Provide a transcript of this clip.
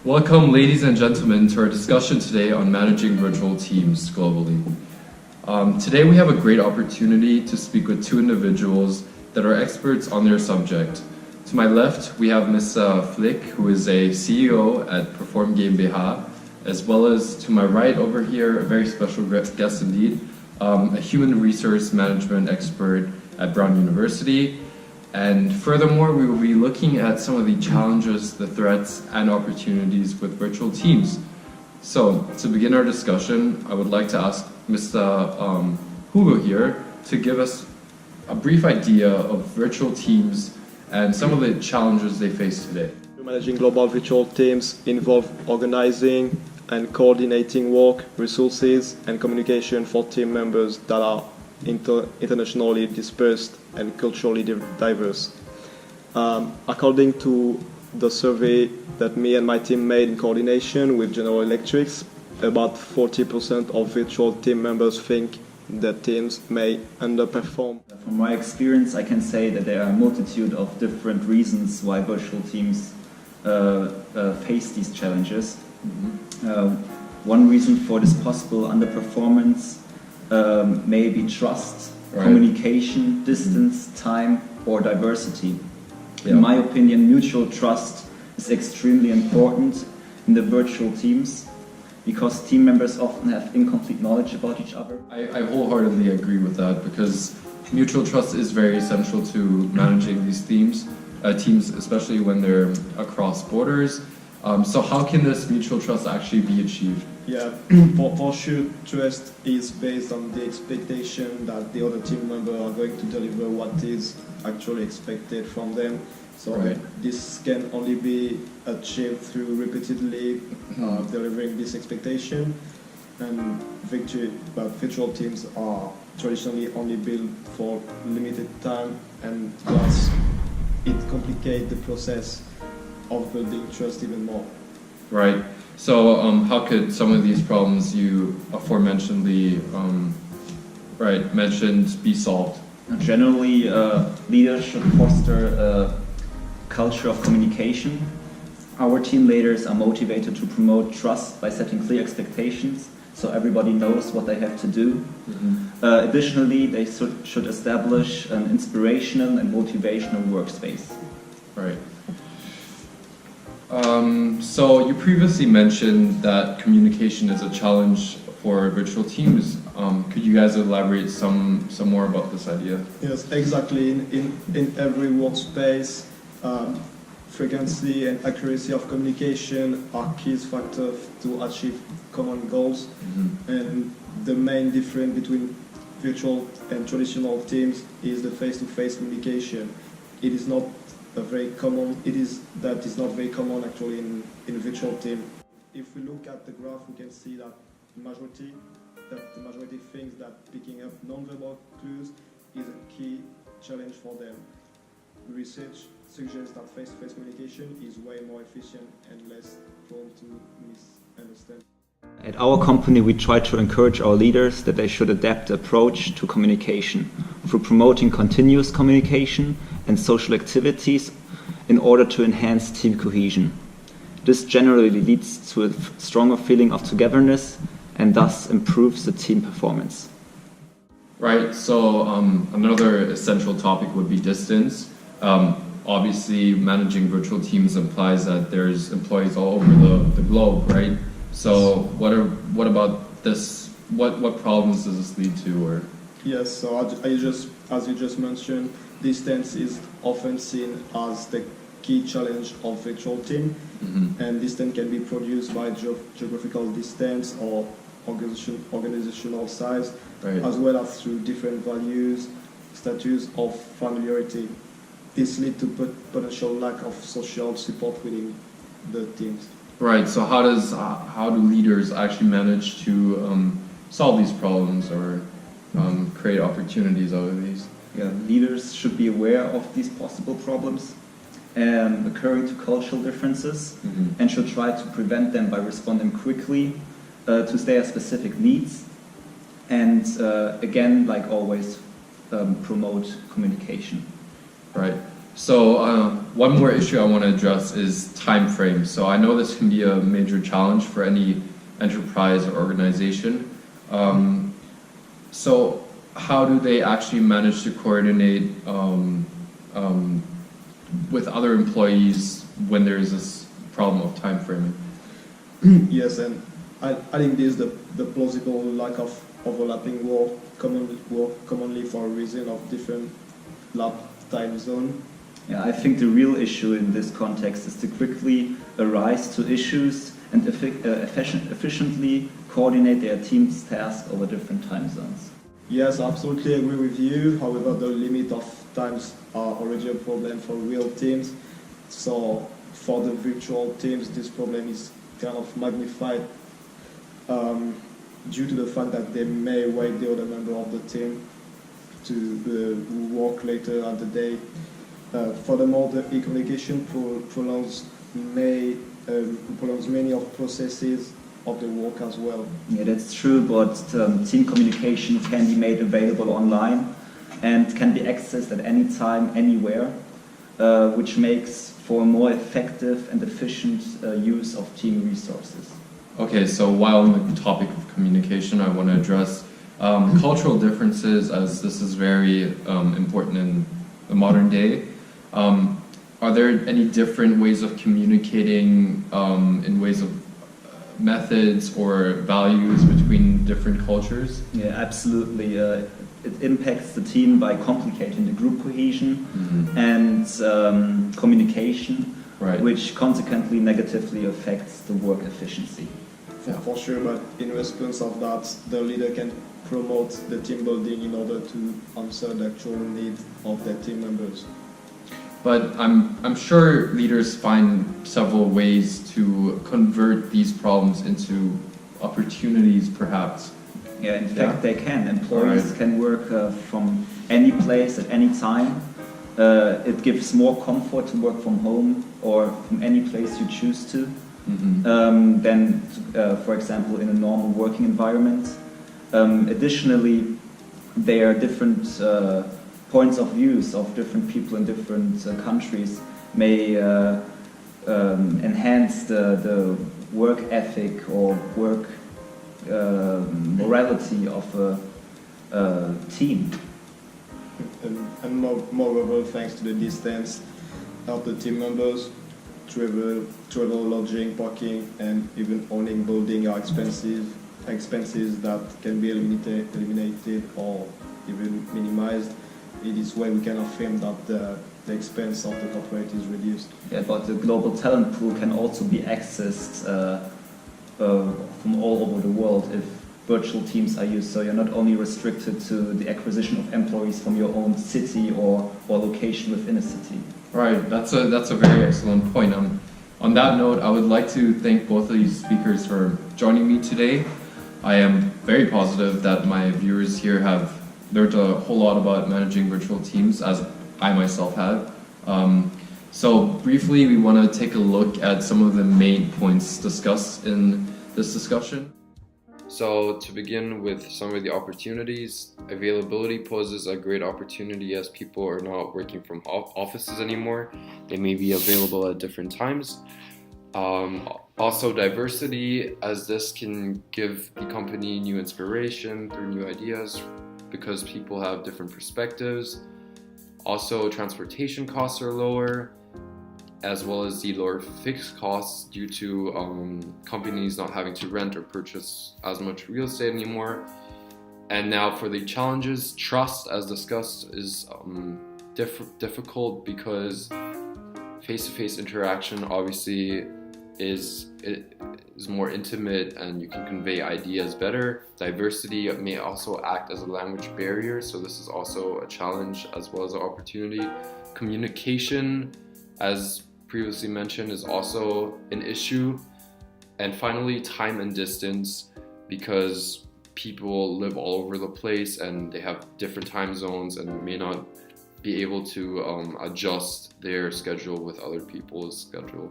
Welcome, ladies and gentlemen, to our discussion today on managing virtual teams globally. Today we have a great opportunity to speak with two individuals that are experts on their subject. To my left, we have Ms. Flick, who is a CEO at Perform GmbH, as well as to my right over here, a very special guest indeed, a human resource management expert at Brown University. And furthermore, we will be looking at some of the challenges, the threats, and opportunities with virtual teams. So, to begin our discussion, I would like to ask Mr. Hugo here to give us a brief idea of virtual teams and some of the challenges they face today. Managing global virtual teams involve organizing and coordinating work, resources, and communication for team members that are internationally dispersed and culturally diverse. According to the survey that me and my team made in coordination with General Electric, about 40% of virtual team members think that teams may underperform. From my experience, I can say that there are a multitude of different reasons why virtual teams face these challenges. One reason for this possible underperformance may be trust, communication, distance, time, or diversity. In my opinion, mutual trust is extremely important in the virtual teams because team members often have incomplete knowledge about each other. I wholeheartedly agree with that because mutual trust is very essential to managing these teams, especially when they're across borders. So how can this mutual trust actually be achieved? Yeah, for sure, trust is based on the expectation that the other team member are going to deliver what is actually expected from them. So this can only be achieved through repeatedly delivering this expectation. And virtual teams are traditionally only built for limited time, and thus it complicates the process of building trust even more. Right. So how could some of these problems you aforementionedly mentioned be solved? Generally, leaders should foster a culture of communication. Our team leaders are motivated to promote trust by setting clear expectations so everybody knows what they have to do. Additionally, they should establish an inspirational and motivational workspace. Right. So you previously mentioned that communication is a challenge for virtual teams. Could you guys elaborate some more about this idea? Yes, exactly. In every workspace, frequency and accuracy of communication are key factors to achieve common goals. And the main difference between virtual and traditional teams is the face-to-face communication. It is not not very common actually in a virtual team. If we look at the graph, we can see that the majority thinks that picking up non-verbal clues is a key challenge for them. Research suggests that face-to-face communication is way more efficient and less prone to misunderstanding. At our company, we try to encourage our leaders that they should adapt the approach to communication through promoting continuous communication and social activities in order to enhance team cohesion. This generally leads to a stronger feeling of togetherness and thus improves the team performance. Right, so another essential topic would be distance. Obviously, managing virtual teams implies that there's employees all over the globe, right? So what about this? What problems does this lead to? Or yes, so as you just mentioned, distance is often seen as the key challenge of virtual team, and distance can be produced by geographical distance or organizational size, as well as through different values, status of familiarity. This leads to potential lack of social support within the teams. right, so how do leaders actually manage to solve these problems or create opportunities out of these? Yeah, leaders should be aware of these possible problems occurring to cultural differences and should try to prevent them by responding quickly to their specific needs and again, like always, promote communication. Right. So one more issue I want to address is time frame. So I know this can be a major challenge for any enterprise or organization. So how do they actually manage to coordinate with other employees when there is this problem of time framing? Yes, and I think this is the plausible lack of overlapping work commonly for a reason of different lab time zone. Yeah, I think the real issue in this context is to quickly arise to issues and efficiently coordinate their team's tasks over different time zones. Yes, I absolutely agree with you. However, the limit of times are already a problem for real teams. So for the virtual teams, this problem is kind of magnified due to the fact that they may wait the other member of the team to work later at the day. Furthermore, the e-communication prolongs many of processes of the work as well. Yeah, that's true, but team communication can be made available online and can be accessed at any time, anywhere, which makes for a more effective and efficient use of team resources. Okay, so while on the topic of communication, I want to address cultural differences, as this is very important in the modern day. Are there any different ways of communicating in ways of methods or values between different cultures? Yeah, absolutely. It impacts the team by complicating the group cohesion and communication, Right. which consequently negatively affects the work efficiency. For sure, but in response of that, the leader can promote the team building in order to answer the actual needs of their team members. But I'm sure leaders find several ways to convert these problems into opportunities, perhaps. Yeah, in fact, they can. Employees Right. can work from any place at any time. It gives more comfort to work from home or from any place you choose to than, for example, in a normal working environment. Additionally, there are different points of views of different people in different countries may enhance the work ethic or work morality of a team. And moreover, thanks to the distance, help the team members travel, lodging, parking, and even owning building are expenses that can be eliminated or even minimized. In this way, we can affirm that the expense of the corporate is reduced. Yeah, but the global talent pool can also be accessed from all over the world if virtual teams are used. So you're not only restricted to the acquisition of employees from your own city or location within a city. Right, that's a very excellent point. On that note, I would like to thank both of these speakers for joining me today. I am very positive that my viewers here have learned a whole lot about managing virtual teams, as I myself have. So briefly, we want to take a look at some of the main points discussed in this discussion. So to begin with some of the opportunities, availability poses a great opportunity as people are not working from offices anymore. They may be available at different times. Also diversity, as this can give the company new inspiration through new ideas because people have different perspectives. Also transportation costs are lower, as well as the lower fixed costs due to companies not having to rent or purchase as much real estate anymore. And now for the challenges, trust, as discussed, is difficult because face-to-face interaction obviously is more intimate and you can convey ideas better. Diversity may also act as a language barrier, so this is also a challenge as well as an opportunity. Communication, as previously mentioned, is also an issue. And finally, time and distance, because people live all over the place and they have different time zones and may not be able to adjust their schedule with other people's schedule.